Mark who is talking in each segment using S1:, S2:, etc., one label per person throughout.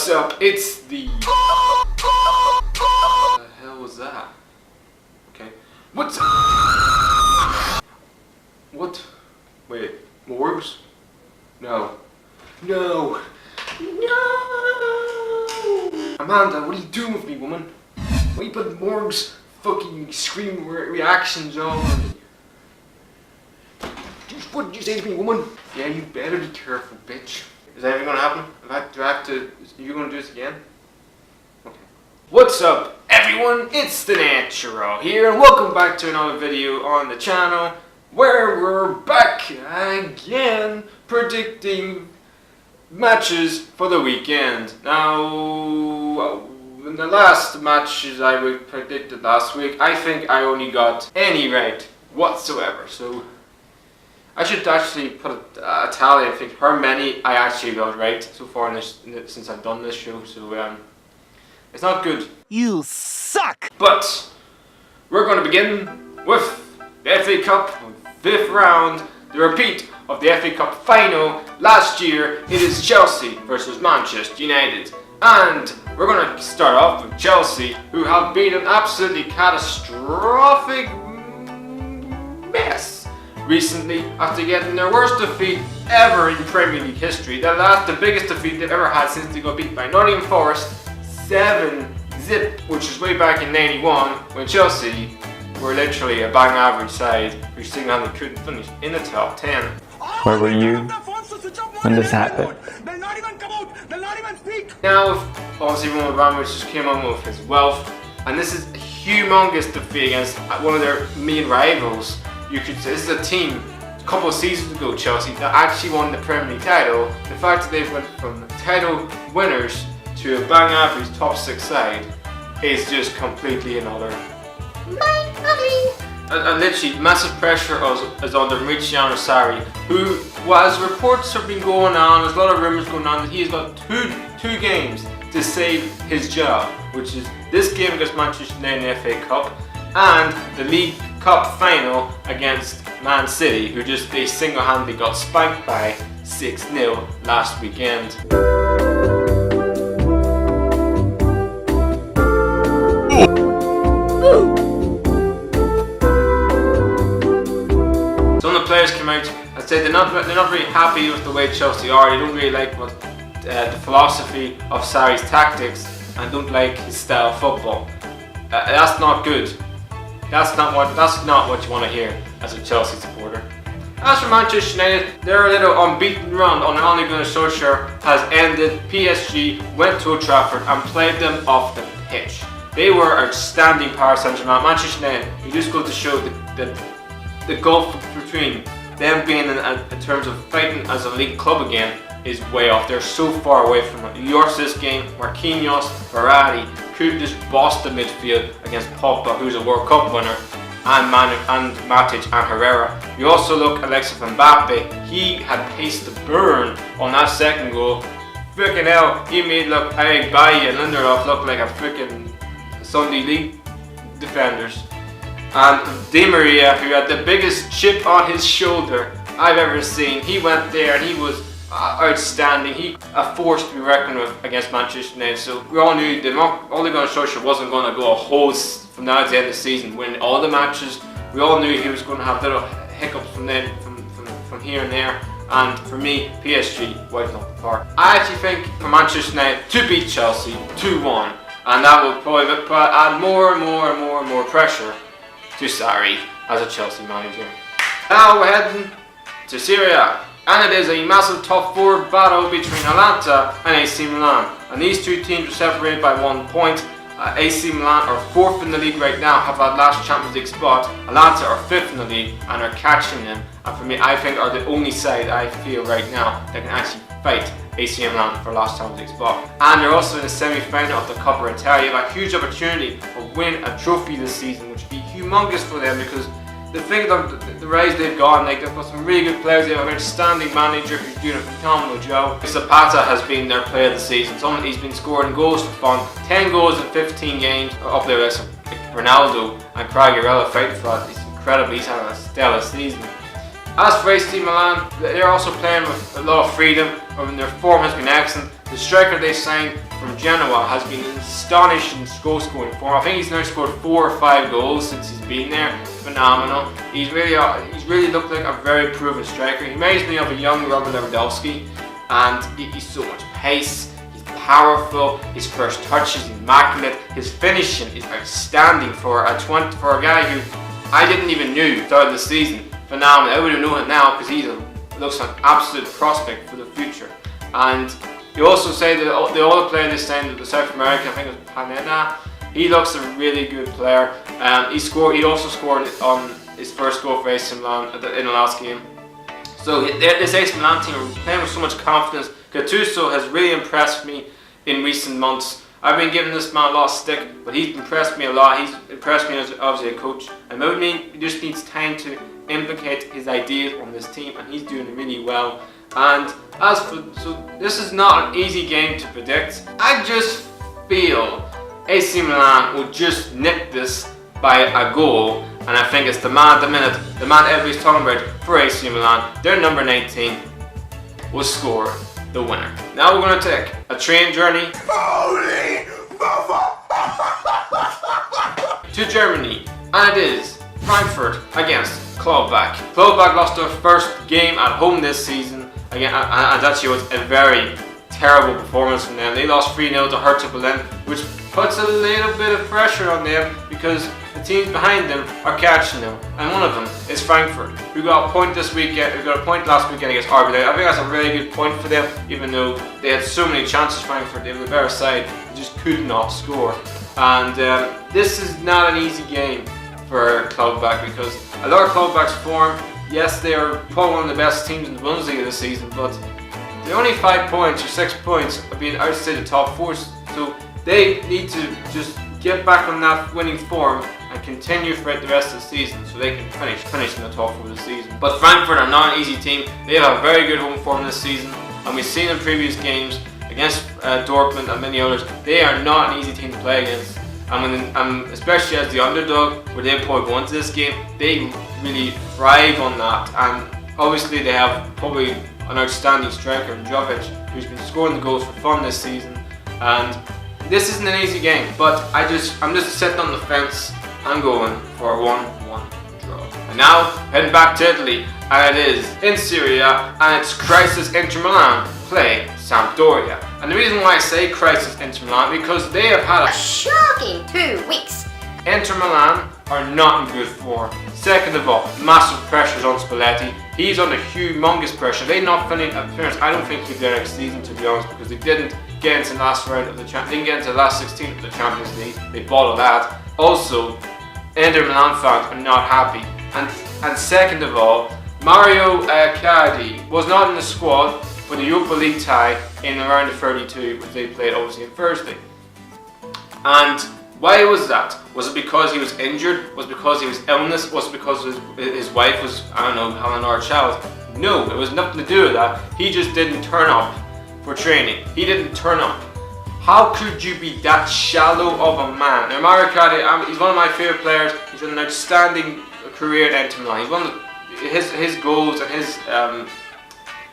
S1: What's up? It's the... What the hell was that? Okay. What's up? What? Wait. Morgz? No. No. No! Amanda, what are you doing with me, woman? Why are you putting Morgz fucking scream reactions on me? What did you say to me, woman? Yeah, you better be careful, bitch. Is anything gonna happen? Do I have to... You gonna do this again? Okay. What's up, everyone? It's the Natural here, and welcome back to another video on the channel where we're back again predicting matches for the weekend. Now, in the last matches I predicted last week, I think I only got any right whatsoever. So I should actually put a tally. I think how many I actually got right so far in this, since I've done this show. So it's not good. You suck. But we're going to begin with the FA Cup 5th round, the repeat of the FA Cup final last year. It is Chelsea versus Manchester United, and we're going to start off with Chelsea, who have been an absolutely catastrophic mess recently after getting their worst defeat ever in Premier League history. The biggest defeat they've ever had since they got beat by Nottingham Forest 7-0, which is way back in '91 when Chelsea were literally a bang average side who single-handedly couldn't finish in the top 10.
S2: Where were you when this happened?
S1: Now, obviously, Roman Abramovich just came on with his wealth, and this is a humongous defeat against one of their main rivals. You could say this is a team a couple of seasons ago, Chelsea, that actually won the Premier League title. The fact that they went from title winners to a bang average top 6 side is just completely another. And literally, massive pressure is on the Maurizio Sarri, who, as reports have been going on, there's a lot of rumours going on that he has got two games to save his job, which is this game against Manchester United in the FA Cup and the League Cup final against Man City, who they single-handedly got spanked by 6-0 last weekend. Some of the players came out and said they're not really happy with the way Chelsea are. They don't really like what the philosophy of Sarri's tactics and don't like his style of football. That's not good. That's not what you want to hear as a Chelsea supporter. As for Manchester United, their little unbeaten run on Ole Gunnar Solskjaer has ended. PSG went to Old Trafford and played them off the pitch. They were outstanding Paris Saint-Germain. Manchester United, you just go to show the gulf between them being in terms of fighting as a league club again is way off. They're so far away from it. You watch this game, Marquinhos, Verratti could just boss the midfield against Pogba, who's a World Cup winner, and Matic and Herrera. You also look at Alexis Mbappe. He had pace to burn on that second goal. Freaking hell, he made Eric Bailly and Lindelof look like a freaking Sunday League defenders. And Di Maria, who had the biggest chip on his shoulder I've ever seen, he went there and he was outstanding. A force to be reckoned with against Manchester United. So we all knew Ole Gunnar Solskjaer wasn't going to go a whole from now to the end of the season winning all the matches. We all knew he was going to have little hiccups from here and there. And for me, PSG wiped off the park. I actually think for Manchester United to beat Chelsea 2-1, and that will probably add more and more pressure to Sarri as a Chelsea manager. Now we're heading to Serie A, and it is a massive top 4 battle between Atalanta and AC Milan, and these two teams are separated by 1 point. AC Milan are 4th in the league right now, have that last Champions League spot. Atalanta are 5th in the league and are catching them, and for me I think are the only side I feel right now that can actually fight AC Milan for last Champions League spot. And they're also in the semi-final of the Coppa Italia. They have a huge opportunity to win a trophy this season, which would be humongous for them, because the thing of the rise they've gone, they've got some really good players. They have an outstanding manager who's doing a phenomenal job. Zapata has been their player of the season. He's been scoring goals for fun. 10 goals in 15 games. Up there with Ronaldo and Quagliarella fighting for that. He's incredible. He's having a stellar season. As for AC Milan, they're also playing with a lot of freedom. Their form has been excellent. The striker they signed from Genoa has been an astonishing goal scoring form. I think he's now scored 4 or 5 goals since he's been there. Phenomenal. He's really looked like a very proven striker. He reminds me of a young Robert Lewandowski, and he's so much pace. He's powerful. His first touch is immaculate. His finishing is outstanding for a guy who I didn't even knew started the season. Phenomenal. I wouldn't know him now because he looks like an absolute prospect for the future. And you also say that the other player this time, the South American, I think it was Panena, he looks a really good player. He also scored on his first goal for AC Milan in the last game. So this AC Milan team are playing with so much confidence. Gattuso has really impressed me in recent months. I've been giving this man a lot of stick, but he's impressed me a lot. He's impressed me as obviously a coach. And maybe he just needs time to implicate his ideas on this team, and he's doing really well. And so this is not an easy game to predict. I just feel AC Milan will just nick this by a goal, and I think it's the man at the minute, the man everybody's talking about for AC Milan, their number 19, will score the winner. Now we're going to take a train journey to Germany, and it is Frankfurt against Gladbach. Gladbach lost their first game at home this season, again, and that was a very terrible performance from them. They lost 3-0 to Hertha Berlin, which puts a little bit of pressure on them because the teams behind them are catching them, and one of them is Frankfurt, who got a point this weekend. Who got a point last weekend against RB Leipzig. I think that's a really good point for them, even though they had so many chances. Frankfurt, they were the better side, they just could not score. And this is not an easy game for Gladbach because a lot of Gladbach's form. Yes, they are probably one of the best teams in the Bundesliga this season, but they're only 5 points or 6 points of being outside the top 4. So they need to just get back on that winning form and continue throughout the rest of the season so they can finish in the top 4 of the season. But Frankfurt are not an easy team. They have a very good home form this season, and we've seen in previous games against Dortmund and many others, they are not an easy team to play against. And especially as the underdog, where they probably go into this game, they really thrive on that. And obviously they have probably an outstanding striker in Jovic, who's been scoring the goals for fun this season. And this isn't an easy game, but I'm just sitting on the fence. I'm going for a 1-1 draw. And now heading back to Italy, and it is in Serie A, and it's crisis Inter Milan play Sampdoria. And the reason why I say crisis Inter Milan, because they have had a
S3: shocking 2 weeks.
S1: Inter Milan are not in good form. Second of all, massive pressures on Spalletti. He's under humongous pressure. They're not filling appearance. I don't think he'll be there next season, to be honest, because they didn't get into the last round of the didn't get into the last 16 of the Champions League. They bottled that. Also, Inter Milan fans are not happy. And second of all, Mario Icardi was not in the squad for the Europa League tie in the round of 32, which they played obviously on Thursday. And why was that? Was it because he was injured? Was it because he was illness? Was it because his wife was, I don't know, having another child? No, it was nothing to do with that. He just didn't turn up for training. He didn't turn up. How could you be that shallow of a man? Now, Mario Icardi, he's one of my favourite players. He's had an outstanding career at Inter Milan. He's one of his goals and his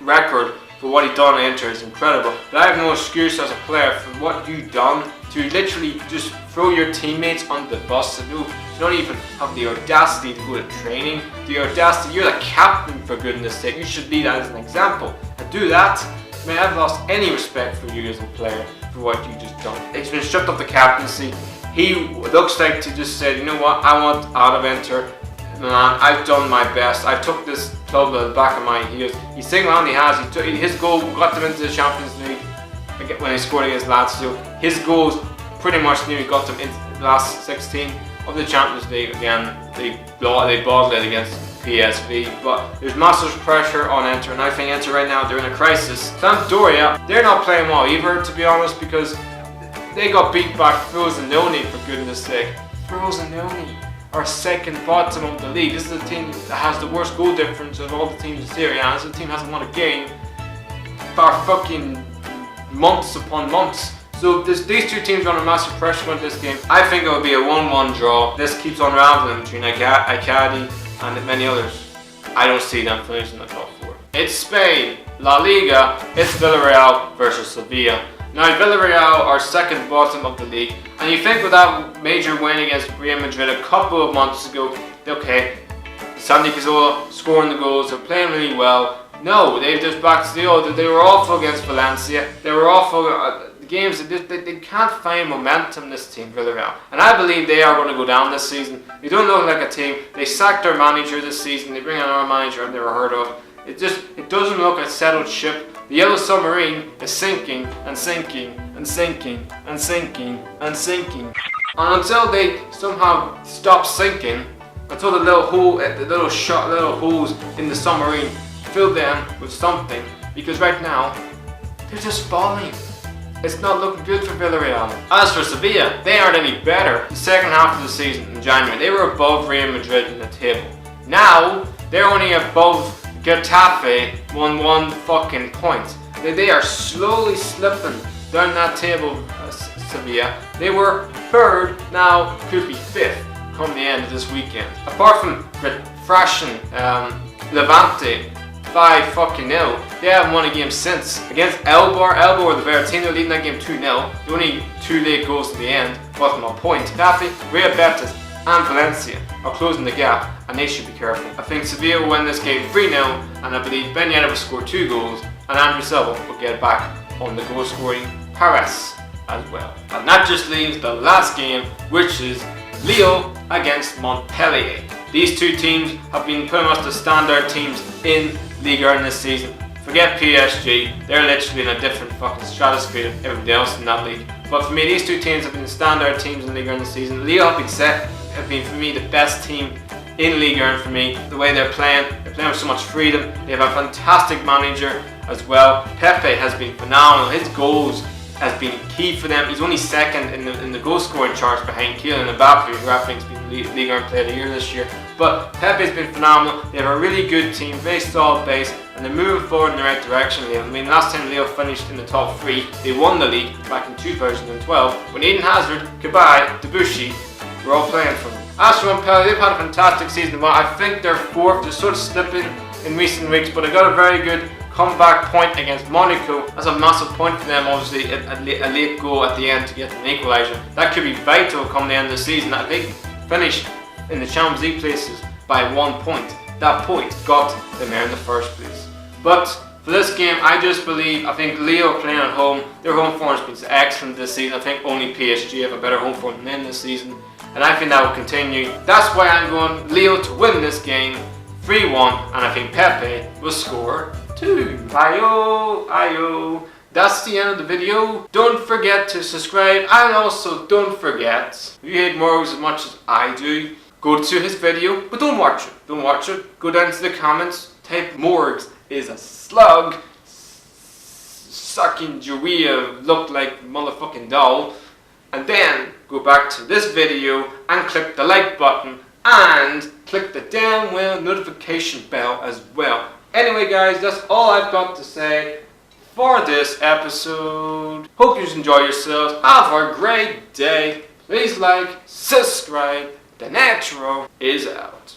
S1: record for what he done at Inter is incredible. But I have no excuse as a player for what you've done to literally just throw your teammates on the bus and you don't even have the audacity to go to training. The audacity, you're the captain for goodness sake. You should lead as an example. And do that, man, I've lost any respect for you as a player for what you just done. He's been stripped of the captaincy. He looks like to just say, you know what, I want out of Inter Milan. I've done my best. I took this club at the back of my heels. He single-handedly has. His goal got them into the Champions League when he scored against Lazio. His goals pretty much nearly got them into the last 16 of the Champions League. Again, they bottled it against PSV, but there's massive pressure on Inter, and I think Inter right now, they're in a crisis. Sampdoria, they're not playing well either, to be honest, because they got beat by Frosinone, for goodness sake. Frosinone are second bottom of the league. This is a team that has the worst goal difference of all the teams in Serie A. This team hasn't won a game for fucking months upon months. So these two teams are under massive pressure going this game. I think it will be a 1-1 draw. This keeps unraveling between Icardi and many others. I don't see them finishing the top 4. It's Spain, La Liga, it's Villarreal versus Sevilla. Now Villarreal are second bottom of the league, and you think with that major win against Real Madrid a couple of months ago, okay, Santi Cazorla scoring the goals, they're playing really well. No, they've just back to the old. They were awful against Valencia. They were awful. Games they can't find momentum, this team, Villarreal, and I believe they are going to go down this season. They don't look like a team. They sacked their manager this season. They bring on our manager I've never heard of. It doesn't look like a settled ship. The yellow submarine is sinking and sinking and sinking and sinking and sinking, and until they somehow stop sinking, until the little holes in the submarine fill them with something, because right now they're just falling. It's not looking good for Villarreal. As for Sevilla, they aren't any better. The second half of the season in January, they were above Real Madrid in the table. Now, they're only above Getafe, one fucking point. They are slowly slipping down that table, Sevilla. They were third, now could be fifth come the end of this weekend. Apart from thrashing Levante 5-0. They haven't won a game since. Against Elbar were the better team. They're leading that game 2-0. The only 2 late goals at the end, both on point. Getafe, Real Betis and Valencia are closing the gap, and they should be careful. I think Sevilla will win this game 3-0, and I believe Ben Yedder will score 2 goals, and Andrew Silva will get back on the goal scoring prowess as well. And that just leaves the last game, which is Lille against Montpellier. These two teams have been pretty much the standard teams in Liga in this season. Forget PSG, they're literally in a different fucking stratosphere than everybody else in that league. But for me, these two teams have been the standard teams in Liga in this season. Lille have been for me the best team in Liga, and for me, the way they're playing with so much freedom. They have a fantastic manager as well. Pepe has been phenomenal. His goals has been key for them. He's only second in the goal scoring charts behind Kylian Mbappe, who I think has been Liga Player of the Year this year. But Pepe's been phenomenal. They have a really good team, very solid base, and they're moving forward in the right direction. I mean, last time Lille finished in the top 3, they won the league back in 2012 when Eden Hazard, Cabaye, Debussy were all playing for them. As for Montpellier, they've had a fantastic season. Well, I think they're fourth. They're sort of slipping in recent weeks, but they got a very good comeback point against Monaco. That's a massive point for them, obviously, a late goal at the end to get an equaliser. That could be vital come the end of the season. That they finish in the Champions League places by 1 point. That point got them there in the first place. But for this game, I think Lille playing at home, their home form has been excellent this season. I think only PSG have a better home form than them this season, and I think that will continue. That's why I'm going Lille to win this game 3-1, and I think Pepe will score 2. Ayo. That's the end of the video. Don't forget to subscribe, and also don't forget, if you hate Morgz as much as I do, go to his video, but don't watch it. Go down to the comments, type Morgz is a slug, sucking Joia look like motherfucking doll, and then go back to this video and click the like button and click the damn well notification bell as well. Anyway guys, that's all I've got to say for this episode. Hope you enjoy yourselves. Have a great day. Please like, subscribe. The Natural is out.